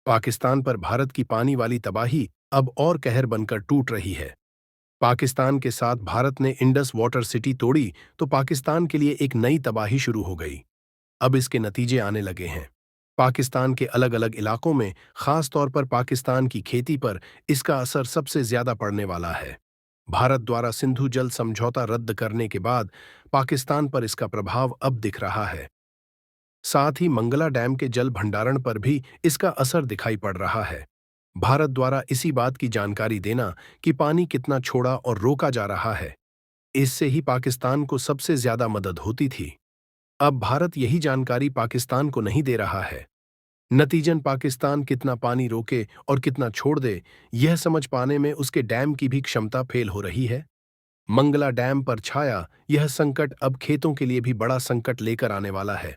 पाकिस्तान पर भारत की पानी वाली तबाही अब और कहर बनकर टूट रही है। पाकिस्तान के साथ भारत ने इंडस वाटर सिटी तोड़ी तो पाकिस्तान के लिए एक नई तबाही शुरू हो गई। अब इसके नतीजे आने लगे हैं। पाकिस्तान के अलग अलग इलाकों में, खास तौर पर पाकिस्तान की खेती पर इसका असर सबसे ज्यादा पड़ने वाला है। भारत द्वारा सिंधु जल समझौता रद्द करने के बाद पाकिस्तान पर इसका प्रभाव अब दिख रहा है। साथ ही मंगला डैम के जल भंडारण पर भी इसका असर दिखाई पड़ रहा है। भारत द्वारा इसी बात की जानकारी देना कि पानी कितना छोड़ा और रोका जा रहा है, इससे ही पाकिस्तान को सबसे ज्यादा मदद होती थी। अब भारत यही जानकारी पाकिस्तान को नहीं दे रहा है। नतीजन पाकिस्तान कितना पानी रोके और कितना छोड़ दे, यह समझ पाने में उसके डैम की भी क्षमता फेल हो रही है। मंगला डैम पर छाया यह संकट अब खेतों के लिए भी बड़ा संकट लेकर आने वाला है।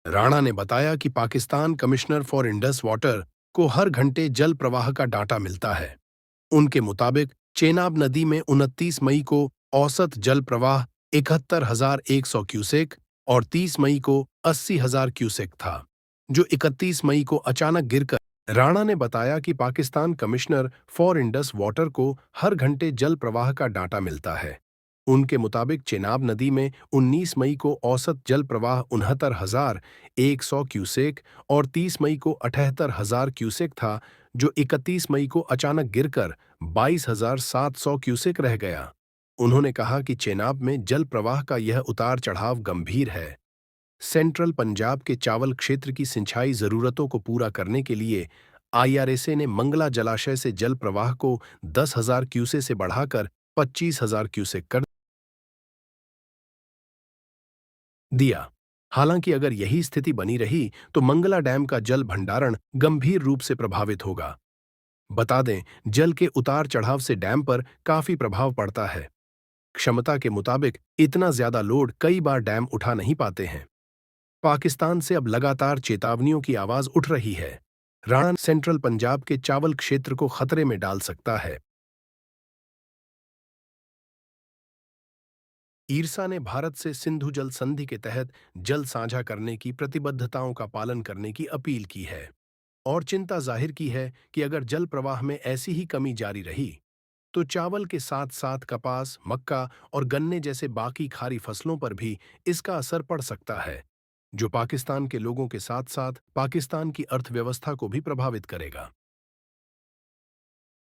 राणा ने बताया कि Pakistan commissioner for Indus water को हर घंटे जल प्रवाह का डाटा मिलता है। उनके मुताबिक चेनाब नदी में 29 मई को औसत जल प्रवाह 71,100 क्यूसेक और 30 मई को 80,000 क्यूसेक था, जो 31 मई को अचानक गिरकर। राणा ने बताया कि Pakistan commissioner for Indus water को हर घंटे जल प्रवाह का डाटा मिलता है। उनके मुताबिक चेनाब नदी में 19 मई को औसत जल प्रवाह 69,100 क्यूसेक और 30 मई को 78,000 क्यूसेक था, जो 31 मई को अचानक गिरकर 22,700 क्यूसेक रह गया। उन्होंने कहा कि चेनाब में जल प्रवाह का यह उतार चढ़ाव गंभीर है। सेंट्रल पंजाब के चावल क्षेत्र की सिंचाई जरूरतों को पूरा करने के लिए आईआरएसए ने मंगला जलाशय से जल प्रवाह को 10,000 क्यूसे से बढ़ाकर 25,000 क्यूसेक कर दिया। हालांकि अगर यही स्थिति बनी रही तो मंगला डैम का जल भंडारण गंभीर रूप से प्रभावित होगा। बता दें, जल के उतार चढ़ाव से डैम पर काफी प्रभाव पड़ता है। क्षमता के मुताबिक इतना ज्यादा लोड कई बार डैम उठा नहीं पाते हैं। पाकिस्तान से अब लगातार चेतावनियों की आवाज उठ रही है। राणा सेंट्रल पंजाब के चावल क्षेत्र को खतरे में डाल सकता है। ईर्षा ने भारत से सिंधु जल संधि के तहत जल साझा करने की प्रतिबद्धताओं का पालन करने की अपील की है और चिंता जाहिर की है कि अगर जल प्रवाह में ऐसी ही कमी जारी रही तो चावल के साथ साथ कपास, मक्का और गन्ने जैसे बाकी खारी फसलों पर भी इसका असर पड़ सकता है, जो पाकिस्तान के लोगों के साथ साथ पाकिस्तान की अर्थव्यवस्था को भी प्रभावित करेगा।